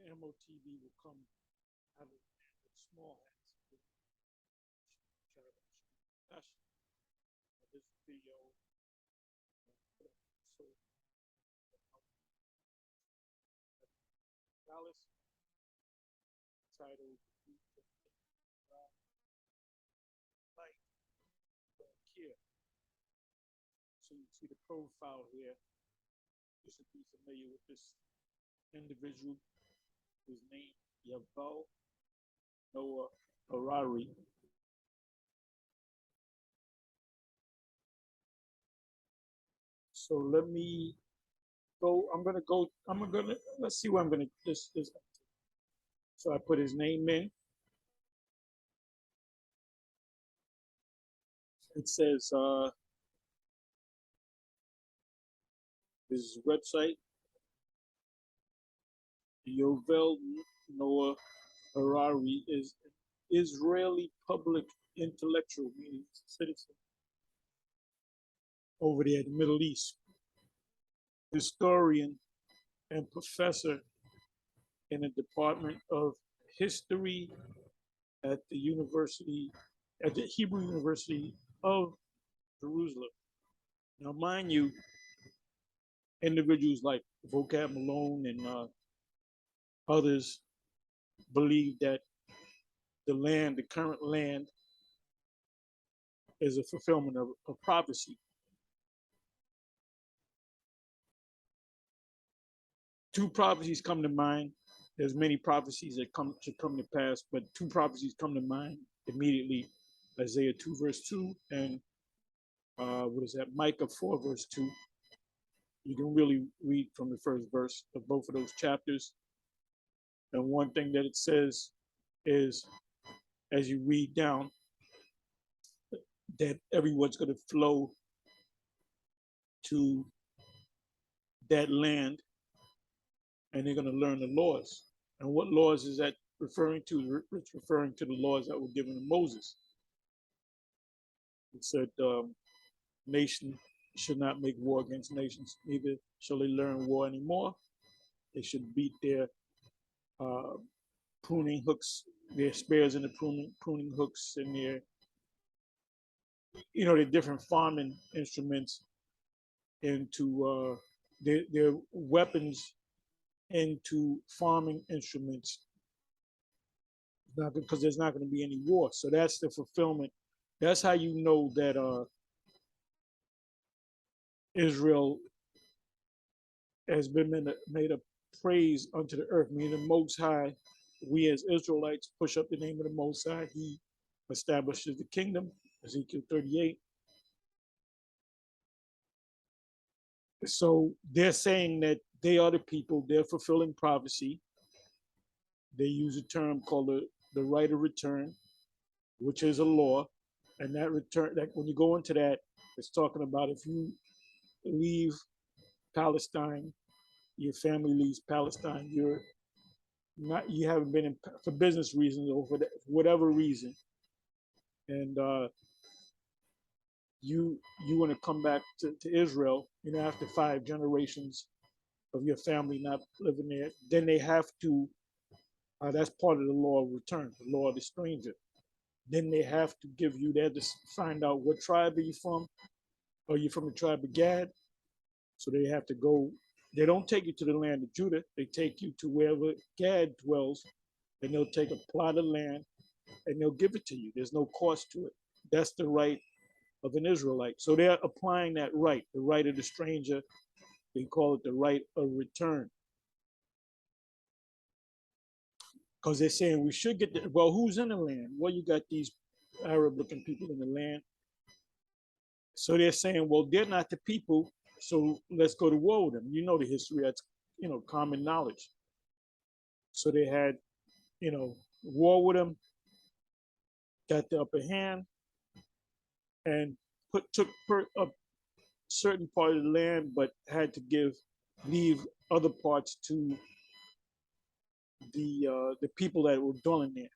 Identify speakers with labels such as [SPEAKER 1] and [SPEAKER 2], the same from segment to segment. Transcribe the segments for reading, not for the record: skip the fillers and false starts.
[SPEAKER 1] MOTB will come out of small hats. This video, so Dallas titled Light Here. So you see the profile here. You should be familiar with this individual whose name Yuval Noah Harari. So let me go. Let's see what I'm gonna this. So I put his name in. It says his website, Yuval Noah Harari is an Israeli public intellectual, meaning citizen, over there in the Middle East, historian and professor in the Department of History at the Hebrew University of Jerusalem. Now, mind you, individuals like Vocab Malone and others believe that the current land, is a fulfillment of prophecy. Two prophecies come to mind. There's many prophecies that should come to pass, but two prophecies come to mind immediately: Isaiah 2 verse 2 and Micah 4 verse 2. You can really read from the first verse of both of those chapters. And one thing that it says is, as you read down, that everyone's going to flow to that land and they're going to learn the laws. And what laws is that referring to? It's referring to the laws that were given to Moses. It said, nation should not make war against nations, neither shall they learn war anymore. They should beat their pruning hooks, their spears and the pruning hooks, and their different farming instruments into their weapons into farming instruments, not because there's not going to be any war. So that's the fulfillment. That's how you know that Israel has been made a praise unto the earth, meaning the Most High. We as Israelites push up the name of the Most High. He establishes the kingdom, Ezekiel 38. So they're saying that they are the people, they're fulfilling prophecy. They use a term called the right of return, which is a law. And that return, that when you go into that, it's talking about if you leave Palestine, your family leaves Palestine, you haven't been in for business reasons or for whatever reason, and you want to come back to Israel, after 5 generations of your family not living there, then they have to, that's part of the law of return, the law of the stranger. Then they have to give you that to find out what tribe are you from. Are you from the tribe of Gad? So they have to go. They don't take you to the land of Judah. They take you to wherever Gad dwells, and they'll take a plot of land and they'll give it to you. There's no cost to it. That's the right of an Israelite. So they're applying that right, the right of the stranger. They call it the right of return. Because they're saying we should get well, who's in the land? Well, you got these Arab-looking people in the land. So they're saying, well, they're not the people, so let's go to war with them. You know the history, that's common knowledge. So they had, war with them, got the upper hand, and took a certain part of the land, but had to leave other parts to the people that were dwelling there.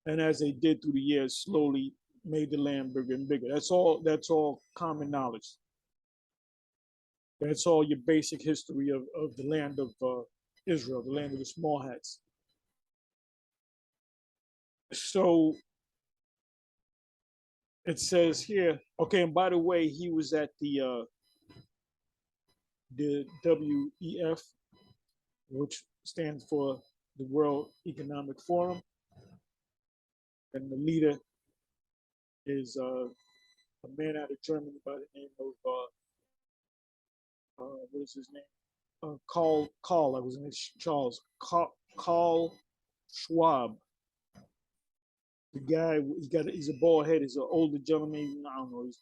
[SPEAKER 1] And as they did through the years, slowly made the land bigger and bigger. That's all common knowledge. That's all your basic history of the land of Israel, the land of the small hats. So it says here, okay, and by the way, he was at the WEF, which stands for the World Economic Forum, and the leader is a man out of Germany by the name of what is his name? Carl. I was in Charles. Carl Schwab. The guy, he's a bald head. He's an older gentleman. I don't know. He's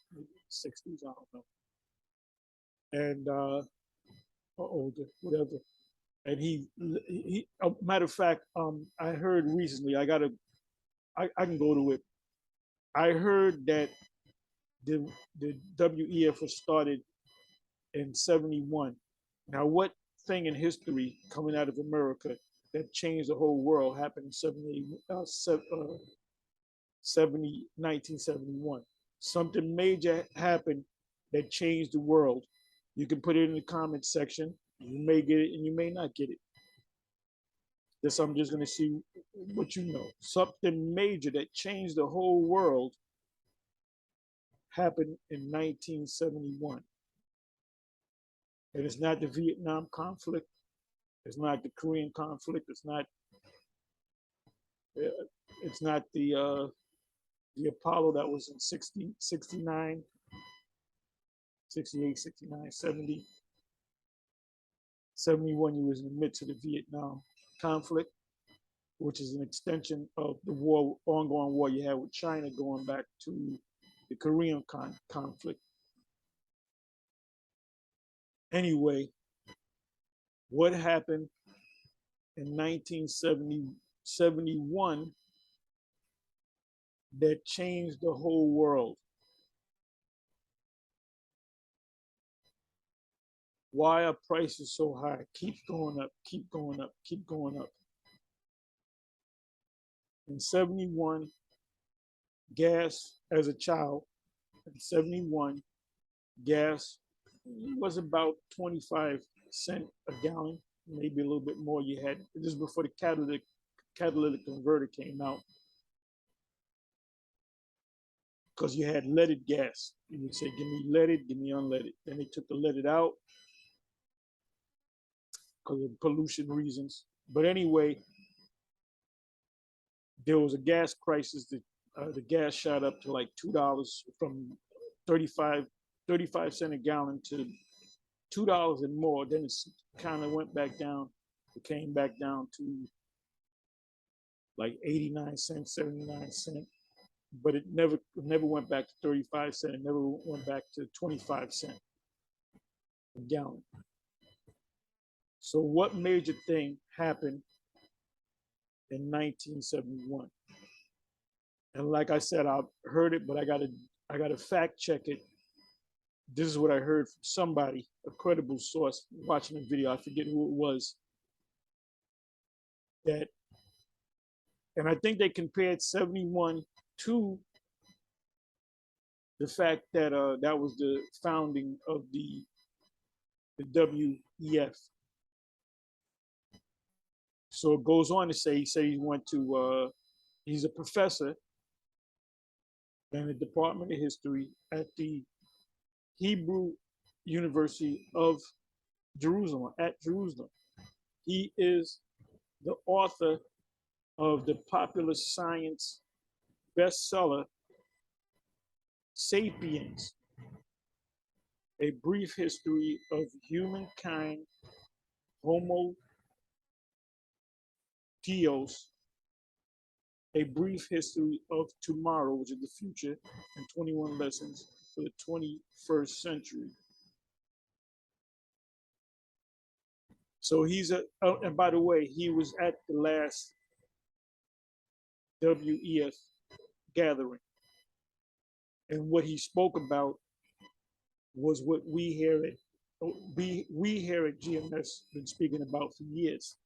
[SPEAKER 1] 60s. I don't know. And or older, whatever. And he matter of fact, I heard recently. I can go to it. I heard that the WEF was started in '71. Now, what thing in history coming out of America that changed the whole world happened in 1971? Something major happened that changed the world. You can put it in the comment section. You may get it and you may not get it. This I'm just going to see what you know. Something major that changed the whole world happened in 1971. And it's not the Vietnam conflict. It's not the Korean conflict. It's not the Apollo that was in 60, 69, 68, 69, 70. 71, you was in the midst of the Vietnam conflict, which is an extension of the ongoing war you had with China going back to the Korean conflict. Anyway, what happened in 1971 that changed the whole world? Why are prices so high? Keep going up, keep going up, keep going up. In 71, gas as a child, in 71, gas was about 25 cents a gallon, maybe a little bit more. You had this before the catalytic converter came out, because you had leaded gas. You would say, "Give me leaded, give me unleaded." Then they took the leaded out because of pollution reasons. But anyway, there was a gas crisis. The gas shot up to like $2 from 35 cents a gallon to $2 and more. Then it kind of went back down. It came back down to like 89 cents, 79 cents. But it never went back to 35 cents. It never went back to 25 cents a gallon. So what major thing happened in 1971? And like I said, I heard it, but I gotta fact check it. This is what I heard from somebody, a credible source, watching a video. I forget who it was. And I think they compared 71 to the fact that that was the founding of the WEF. So it goes on to say, he's a professor in the Department of History at the Hebrew University of Jerusalem, at Jerusalem. He is the author of the popular science bestseller, Sapiens, A Brief History of Humankind, Homo Deus, A Brief History of Tomorrow, which is the future, and 21 lessons for the 21st century. So and by the way, he was at the last WEF gathering. And what he spoke about was what we here at GMS been speaking about for years.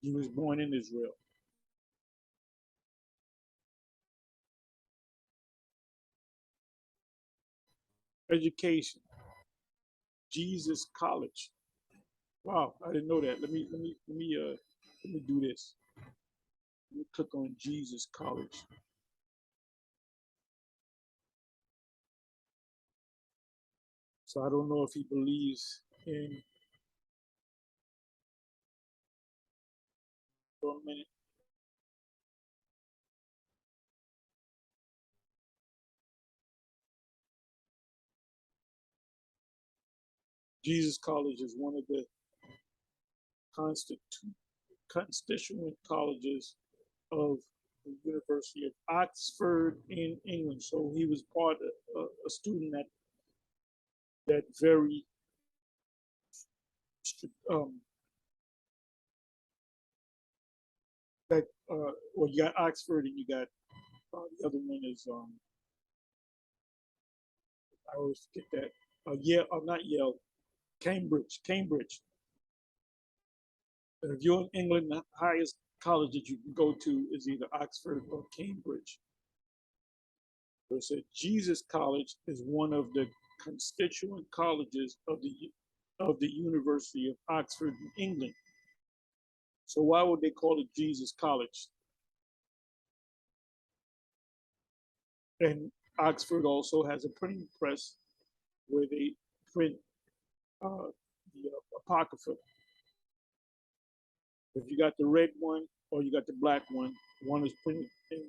[SPEAKER 1] He was born in Israel. education, Jesus College. Wow, I didn't know that. Let me do this. Let me click on Jesus College. So I don't know if he believes in, for a minute. Jesus College is one of the constituent colleges of the University of Oxford in England. So he was part of a student at that very um, that well, you got Oxford and you got the other one is I always forget that Yale, not Yale, Cambridge. If you're in England, the highest college that you can go to is either Oxford or Cambridge. So it said Jesus College is one of the constituent colleges of the University of Oxford in England. So why would they call it Jesus College? And Oxford also has a printing press where they print the Apocrypha. If you got the red one or you got the black one is printed in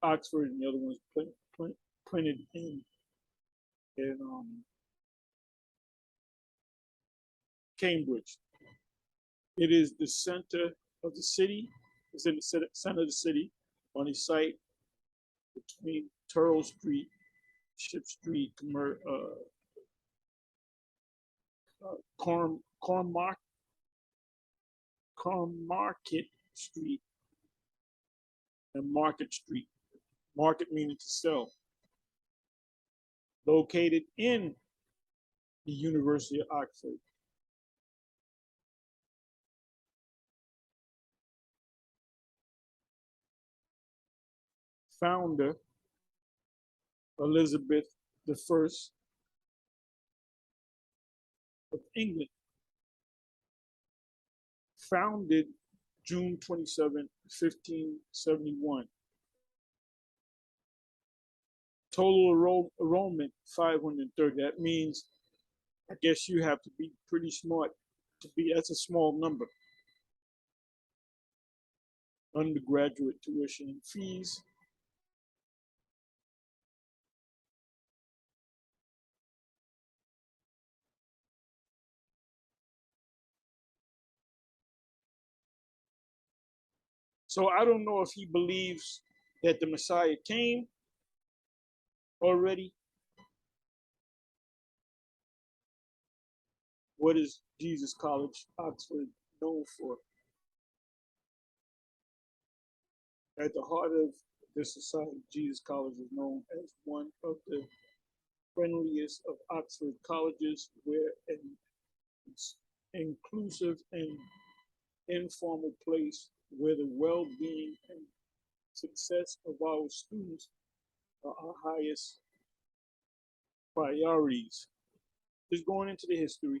[SPEAKER 1] Oxford and the other one is printed in Cambridge. It is the center of the city. It's in the center of the city on a site between Turl Street, Ship Street, Cornmarket Street, and Market Street. Market meaning to sell. Located in the University of Oxford. Founder Elizabeth I of England. Founded June 27, 1571. Total enrollment 530. That means, I guess you have to be pretty smart to be, that's a small number. Undergraduate tuition and fees. So I don't know if he believes that the Messiah came already. What is Jesus College, Oxford, known for? At the heart of the society, Jesus College is known as one of the friendliest of Oxford colleges, where an inclusive and informal place where the well-being and success of our students are our highest priorities. Just going into the history.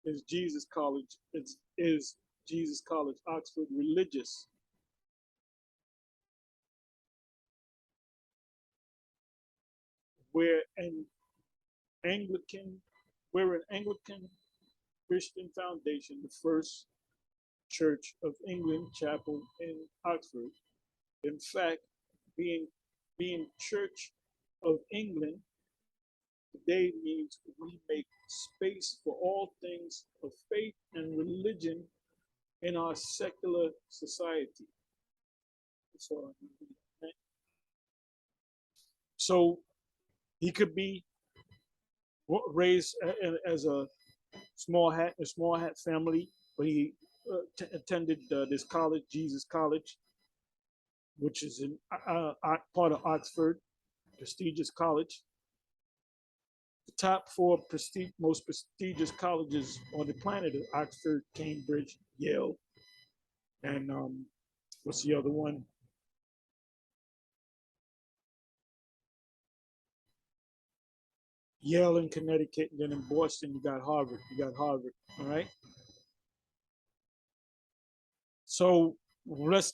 [SPEAKER 1] Is Jesus College, is Jesus College, Oxford religious? We're an Anglican, we're an Anglican Christian foundation, the first Church of England chapel in Oxford. In fact, being Church of England today means we make space for all things of faith and religion in our secular society. So he could be raised as a small hat family, but he attended this college, Jesus College, which is in part of Oxford, prestigious college. The top four most prestigious colleges on the planet are Oxford, Cambridge, Yale, and what's the other one? Yale in Connecticut, and then in Boston, you got Harvard. All right. So let's.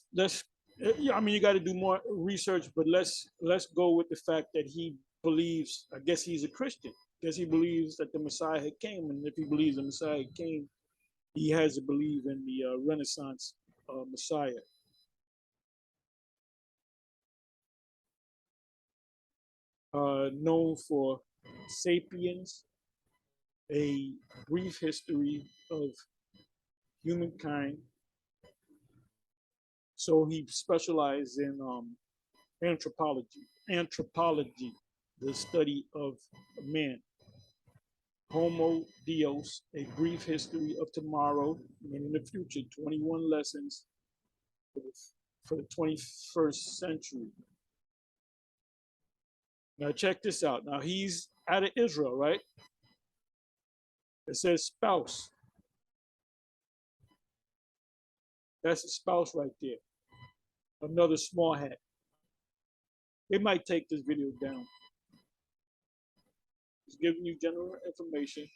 [SPEAKER 1] Yeah, I mean, you got to do more research, but let's go with the fact that he believes. I guess he's a Christian. I guess he believes that the Messiah had came, and if he believes the Messiah came, he has to believe in the Renaissance Messiah. Known for *Sapiens*, a brief history of humankind. So he specialized in anthropology. Anthropology, the study of man. Homo Deus, a brief history of tomorrow and in the future, 21 lessons for the 21st century. Now check this out. Now he's out of Israel, right? It says spouse. That's a spouse right there. Another small hat. They might take this video down. Just giving you general information.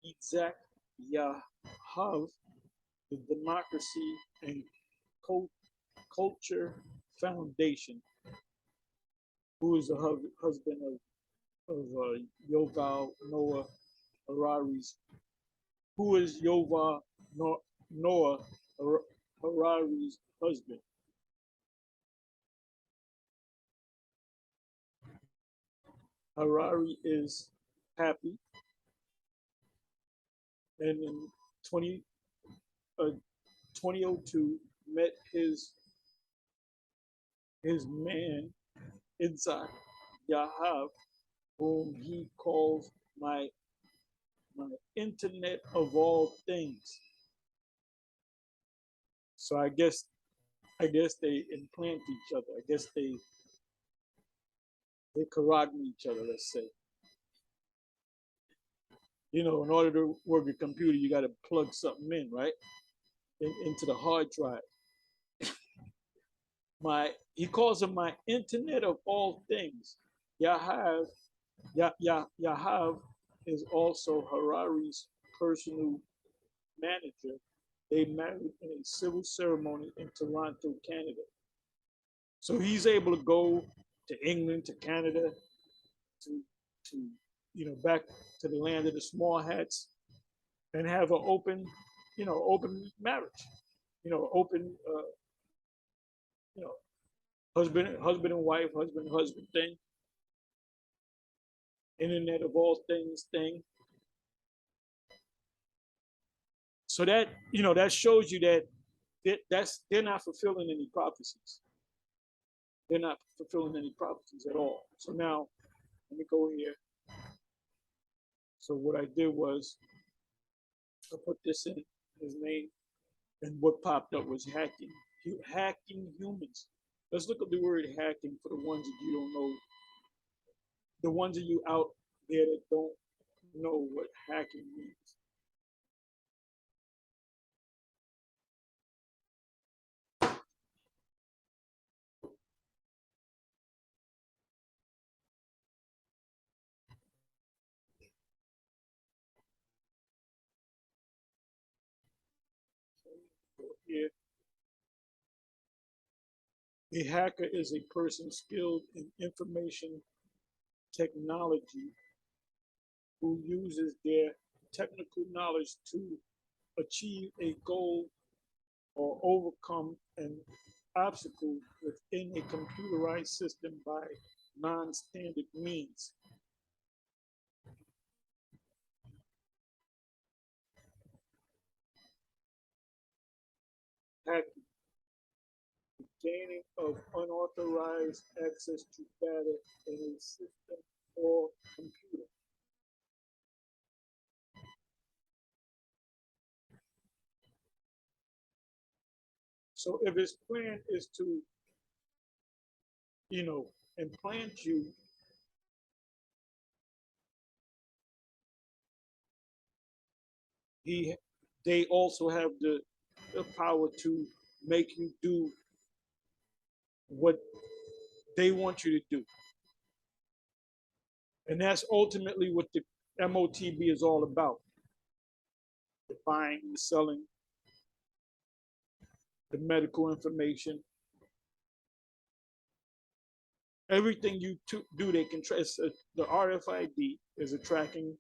[SPEAKER 1] Isaac Yahav, the Democracy and Culture Foundation, who is the husband of Yoval Noah Harari's, who is Yoval Noah Harari's husband. Harari is happy, and in 2002 met his man Isaac Yahav, whom he calls my internet of all things. So I guess they implant each other. I guess they caragma each other, let's say. You know, in order to work a computer, you got to plug something in, right? Into the hard drive. He calls him my internet of all things. Yahav is also Harari's personal manager. They married in a civil ceremony in Toronto, Canada. So he's able to go to England, to Canada, to back to the land of the small hats, and have an open marriage, open, husband and wife, husband thing, internet of all things thing. So that that shows you that they're not fulfilling any prophecies. They're not fulfilling any prophecies at all. So now let me go here. So what I did was I put this in his name, and what popped up was hacking humans. Let's look up the word hacking for the ones that you don't know. The ones of you out there that don't know what hacking means. Here. A hacker is a person skilled in information technology who uses their technical knowledge to achieve a goal or overcome an obstacle within a computerized system by non-standard means. Hacking, the gaining of unauthorized access to data in a system or computer. So if his plan is to, implant you, they also have the the power to make you do what they want you to do. And that's ultimately what the MOTB is all about. The buying, the selling, the medical information, everything you do, they can trace. The RFID is a tracking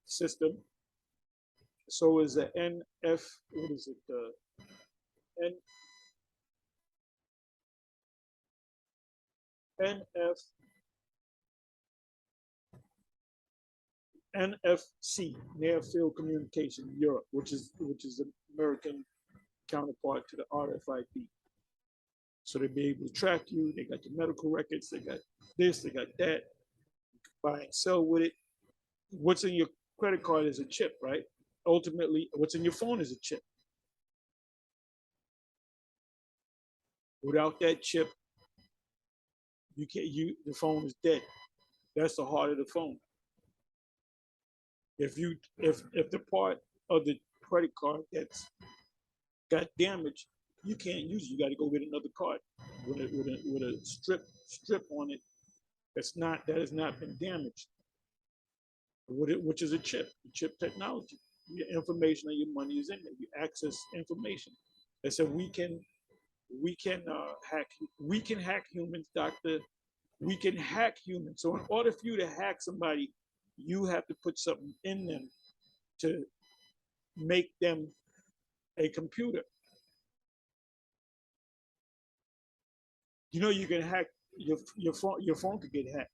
[SPEAKER 1] system. So is the NF, what is it? The NF, NFC, Near Field Communication Europe, which is the American counterpart to the RFID. So they be able to track you. They got your medical records. They got this. They got that. You can buy and sell with it. What's in your credit card is a chip, right? Ultimately, what's in your phone is a chip. Without that chip, you can't. The phone is dead. That's the heart of the phone. If the part of the credit card that's got damaged, you can't use it. You got to go get another card with a strip on it that has not been damaged, which is a chip technology. Your information and your money is in there. You access information. They said we can hack humans, doctor. We can hack humans. So in order for you to hack somebody, you have to put something in them to make them a computer. You know, you can hack your phone. Your phone could get hacked,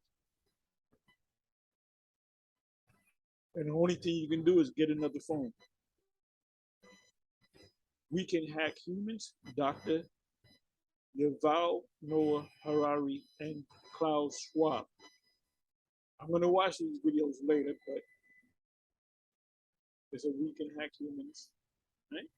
[SPEAKER 1] and the only thing you can do is get another phone. We can hack humans, Dr. Yuval Noah Harari and Klaus Schwab. I'm going to watch these videos later, but they said we can hack humans, right?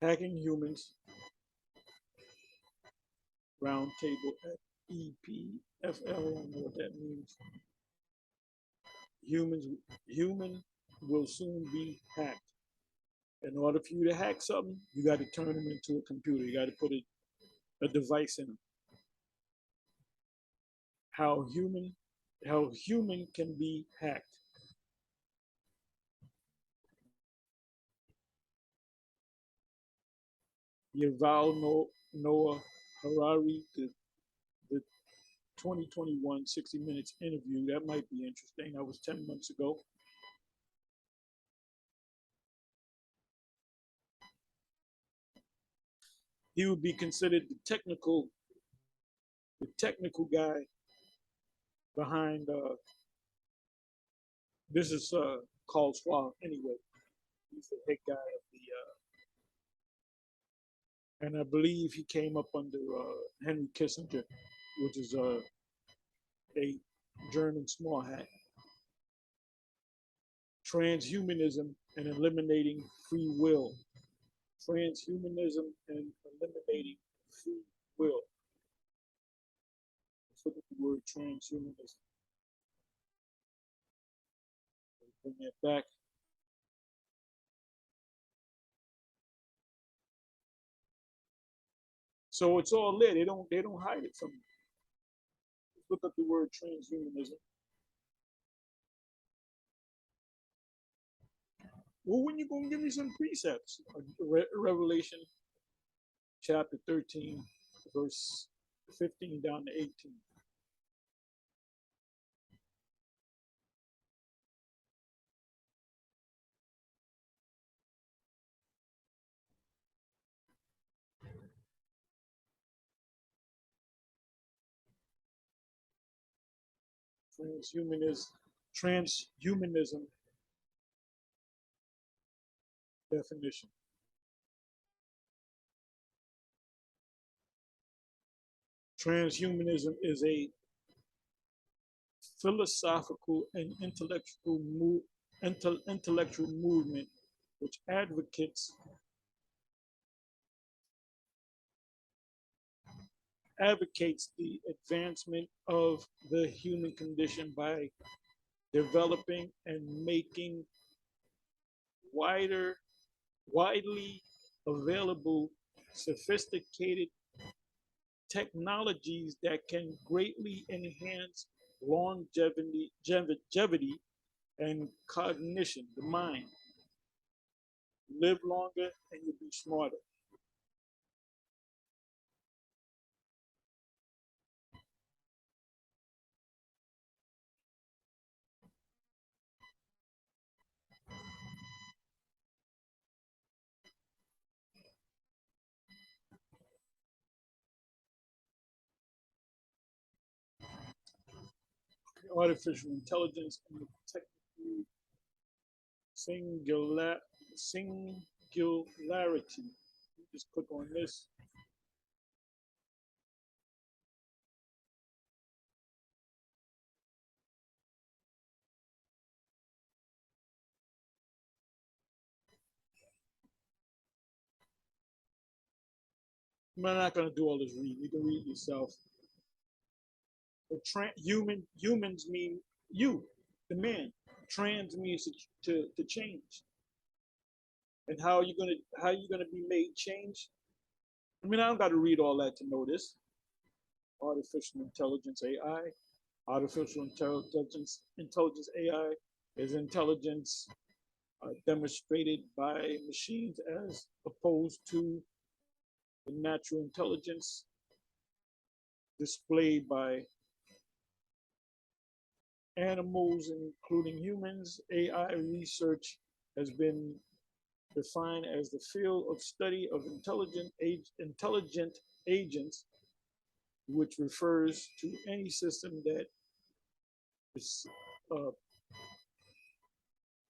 [SPEAKER 1] Hacking humans, roundtable at EPFL. I don't know what that means. Human will soon be hacked. In order for you to hack something, you got to turn them into a computer. You got to put a device in them. How human can be hacked. Yuval Noah Harari, the 2021 60 Minutes interview. That might be interesting. That was 10 months ago. He would be considered the technical guy behind. This is called Schwab anyway. He's the head guy of the, and I believe he came up under Henry Kissinger, which is a German small hat. Transhumanism and eliminating free will. Transhumanism and eliminating free will. Let's look at the word transhumanism. Bring that back. So it's all there. They don't hide it from you. Let's look up the word transhumanism. Well, when you gonna give me some precepts? Revelation chapter 13, verse 15 down to 18. Transhumanism definition. Transhumanism is a philosophical and intellectual movement which advocates advocates the advancement of the human condition by developing and making wider, widely available, sophisticated technologies that can greatly enhance longevity and cognition, the mind. Live longer and you'll be smarter. Artificial intelligence and the technical singular, singularity. Just click on this. I'm not going to do all this reading. You can read yourself. But humans mean you, the man. Trans means to change. And how are you gonna be made change? I mean, I don't got to read all that to know this. Artificial intelligence (AI), artificial intelligence (AI) is intelligence demonstrated by machines as opposed to the natural intelligence displayed by animals, including humans. AI research has been defined as the field of study of intelligent agents, which refers to any system that is, uh,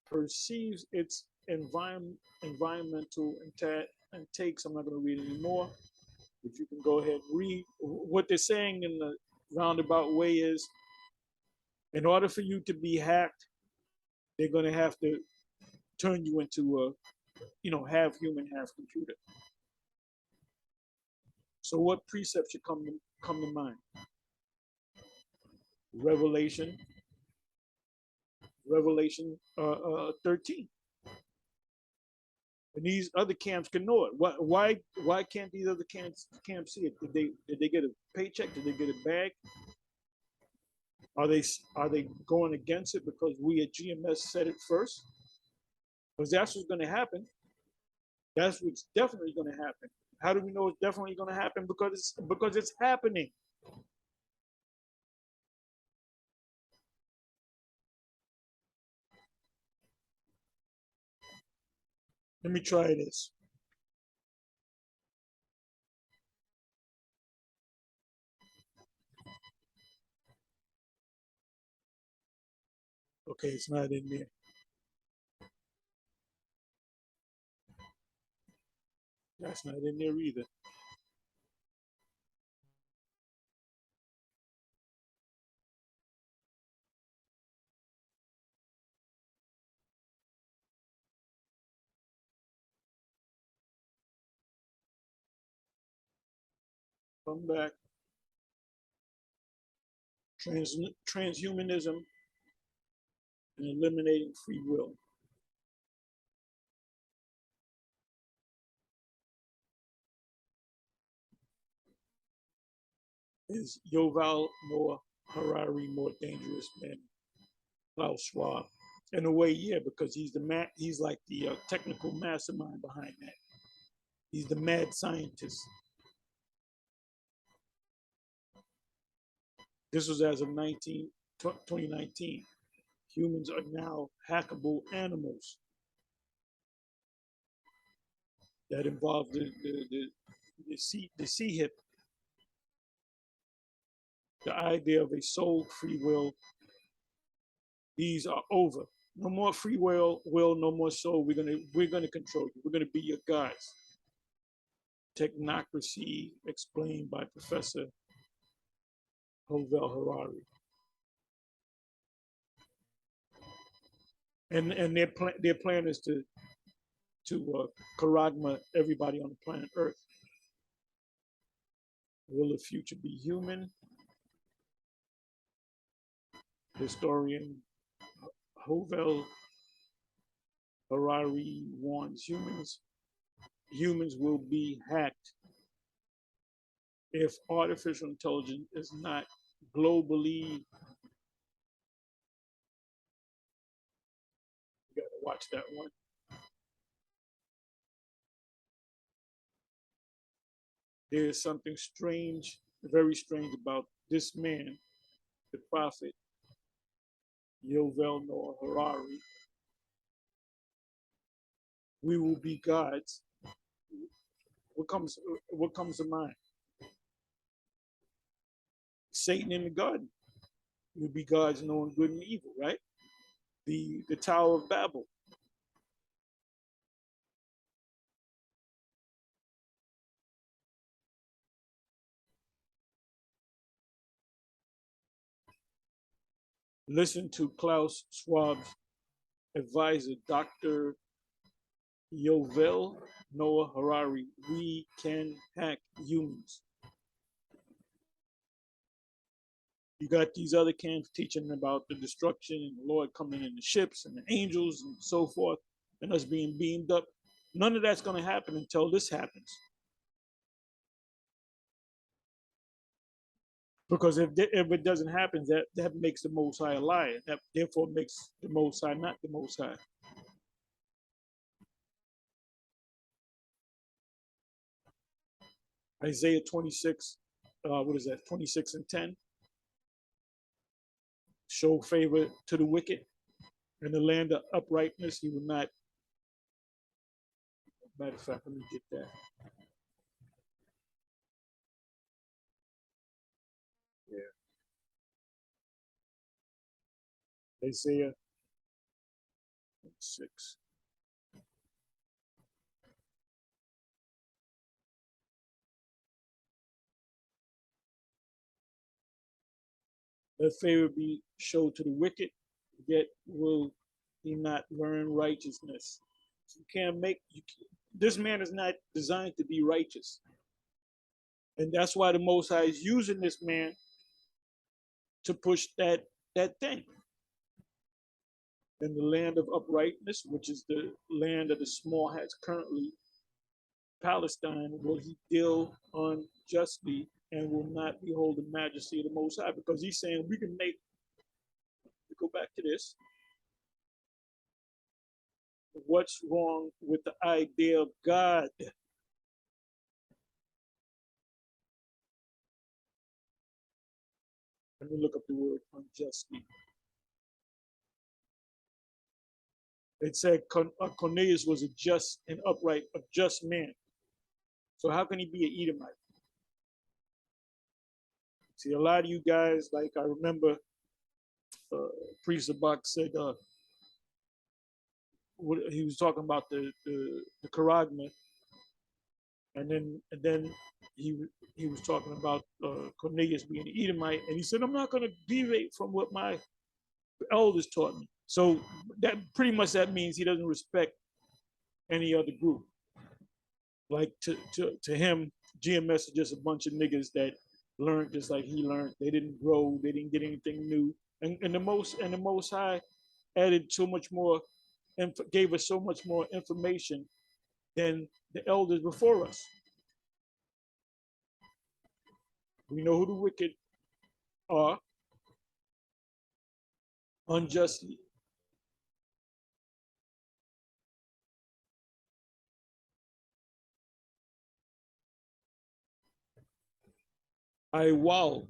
[SPEAKER 1] perceives its environmental intakes. I'm not going to read anymore, but you can go ahead and read. What they're saying in the roundabout way is, in order for you to be hacked, they're going to have to turn you into a, half human, half computer. So what precepts should come to mind? Revelation 13. And these other camps can know it. Why can't these other camps see it? Did they get a paycheck? Did they get a bag? Are they going against it because we at GMS said it first? Because that's what's going to happen. That's what's definitely going to happen. How do we know it's definitely going to happen? Because it's happening. Let me try this. Okay, it's not in there. That's not in there either. Come back. Transhumanism and eliminating free will. Is Yoval Harari more dangerous than Klaus Schwab? In a way, yeah, because he's like the technical mastermind behind that. He's the mad scientist. This was as of 2019. Humans are now hackable animals. That involve the C hip, the idea of a soul, free will. These are over. No more free will, no more soul. We're gonna control you. We're gonna be your guys. Technocracy, explained by Professor Yuval Harari. And their plan is to Karagma everybody on the planet Earth. Will the future be human? Historian Hovel Harari warns humans will be hacked if artificial intelligence is not globally. You gotta watch that one. There is something strange, very strange about this man, the prophet Yovel Noah Harari. We will be gods. What comes to mind? Satan in the garden. We'll be gods knowing good and evil, right? The Tower of Babel. Listen to Klaus Schwab's advisor, Dr. Yovel Noah Harari. We can hack humans. You got these other camps teaching about the destruction and the Lord coming in the ships and the angels and so forth, and us being beamed up. None of that's going to happen until this happens. Because if it doesn't happen, that makes the Most High a liar. That therefore makes the Most High not the Most High. Isaiah 26, what is that? 26 and 10. Show favor to the wicked. In the land of uprightness, he will not. Matter of fact, let me get that. Yeah. Isaiah 6. Let favor be showed to the wicked, yet will he not learn righteousness. You can't make this man is not designed to be righteous. And that's why the Most High is using this man to push that thing. In the land of uprightness, which is the land of the small hats currently, Palestine, will he deal unjustly and will not behold the majesty of the Most High? Because he's saying we go back to this. What's wrong with the idea of God? Let me look up the word unjustly. It said Cornelius was a just and upright, a just man. So how can he be an Edomite? See, a lot of you guys, like I remember Priest Zabak said he was talking about the charagma, and then he was talking about Cornelius being an Edomite, and he said, I'm not going to deviate from what my elders taught me. So that pretty much that means he doesn't respect any other group. Like to him, GMS is just a bunch of niggas that learned just like he learned. They didn't grow, they didn't get anything new. And the most high added so much more and gave us so much more information than the elders before us. We know who the wicked are unjustly. I vow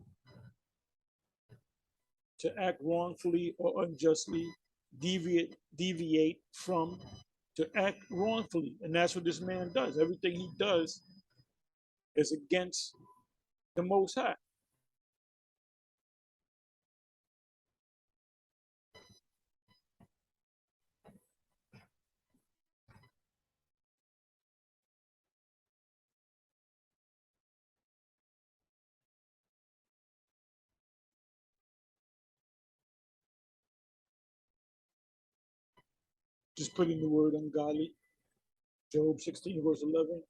[SPEAKER 1] to act wrongfully or unjustly, deviate from, to act wrongfully. And that's what this man does. Everything he does is against the Most High. Just put in the word ungodly. Job 16, verse 11.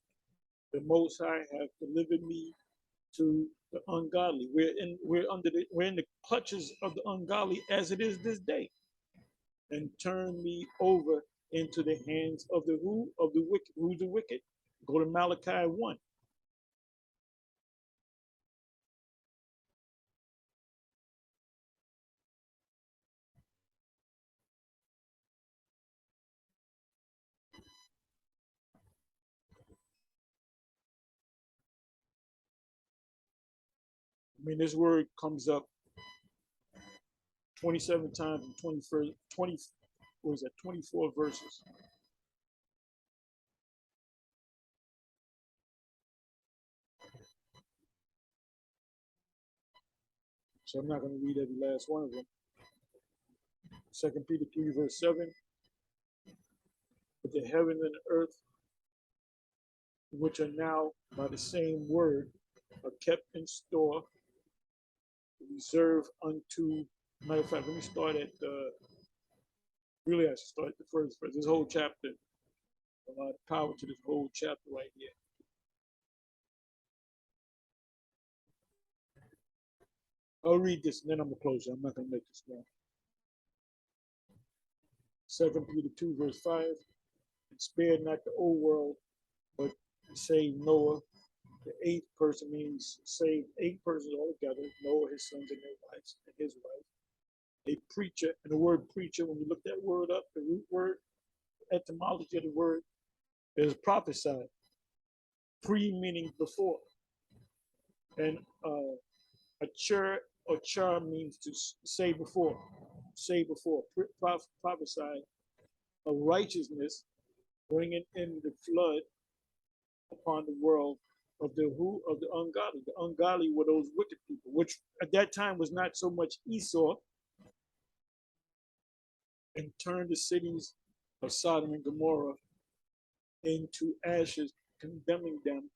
[SPEAKER 1] The Most High hath delivered me to the ungodly. We're in the clutches of the ungodly as it is this day. And turn me over into the hands of the who? Of the wicked. Who's the wicked? Go to Malachi 1. I mean, this word comes up 27 times in 24 verses. So I'm not going to read every last one of them. 2 Peter 3, verse 7. But the heaven and the earth, which are now by the same word, are kept in store, reserved unto. Matter of fact, let me start at really I should start at the first verse. This whole chapter, a lot of power to this whole chapter right here. I'll read this and then I'm gonna close it. I'm not gonna make this long. 2 Peter 2, verse 5. And spared not the old world, but saved Noah. The eighth person means saved 8 persons altogether, Noah, his sons, and their wives, and his wife. A preacher, and the word preacher, when you look that word up, the root word, the etymology of the word is prophesied. Pre meaning before. And a char means to say before. Say before. Prophesy of righteousness, bringing in the flood upon the world of the who? Of the ungodly. The ungodly were those wicked people, which at that time was not so much Esau, and turned the cities of Sodom and Gomorrah into ashes, condemning them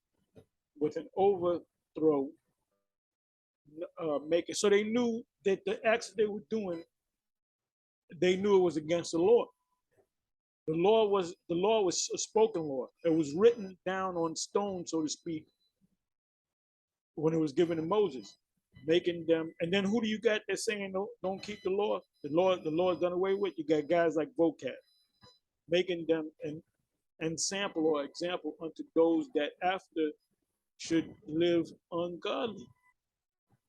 [SPEAKER 1] with an overthrow. So they knew that the acts they were doing, they knew it was against the law. The law was a spoken law. It was written down on stone, so to speak, when it was given to Moses, making them. And then who do you got that's saying don't keep the law? The law is done away with. You got guys like vocab, making them an sample or example unto those that after should live ungodly.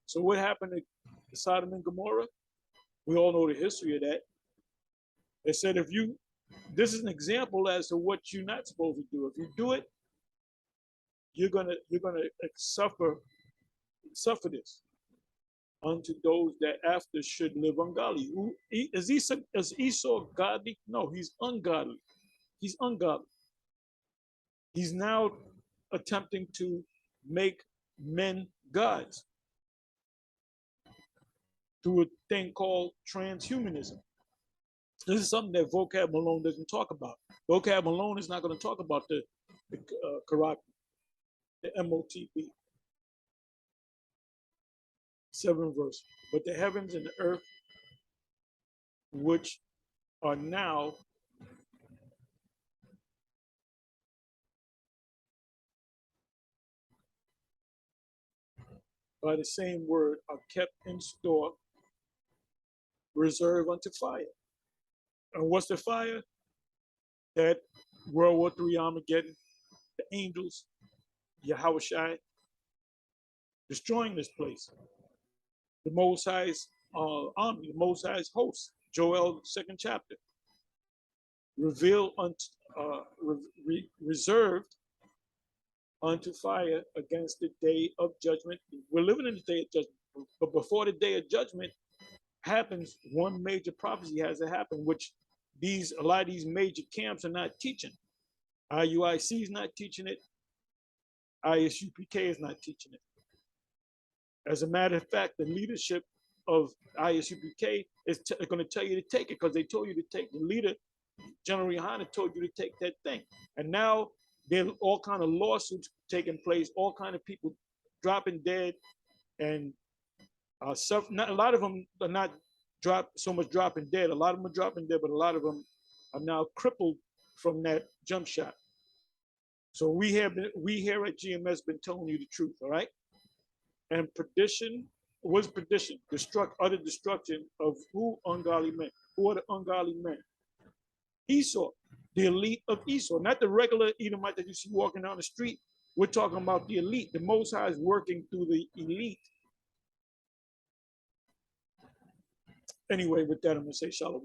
[SPEAKER 1] So what happened to Sodom and Gomorrah? We all know the history of that. They said this is an example as to what you're not supposed to do. If you do it, you're gonna suffer this unto those that after should live ungodly. Is Esau godly? No, he's ungodly. He's ungodly. He's now attempting to make men gods through a thing called transhumanism. This is something that Vocab Malone doesn't talk about. Vocab Malone is not going to talk about the karate, the MOTB. 7th verse. But the heavens and the earth, which are now by the same word, are kept in store, reserved unto fire. And what's the fire? That World War III Armageddon, the angels, Yahushua, destroying this place. The Most High's army, the Most High's host, Joel 2nd chapter, revealed reserved unto fire against the day of judgment. We're living in the day of judgment, but before the day of judgment happens, one major prophecy has to happen, which a lot of these major camps are not teaching. IUIC is not teaching it. ISUPK is not teaching it. As a matter of fact, the leadership of ISUPK is going to tell you to take it because they told you to take. The leader, General Yohana, told you to take that thing. And now there's all kind of lawsuits taking place, all kind of people dropping dead, and a lot of them are not dropping dead. A lot of them are dropping dead, but a lot of them are now crippled from that jump shot. So we here at GMS been telling you the truth, all right? And perdition, what's perdition? Utter destruction of who? Ungodly men. Who are the ungodly men? Esau, the elite of Esau, not the regular Edomite that you see walking down the street. We're talking about the elite. The Most High is working through the elite. Anyway, with that, I'm going to say shalom.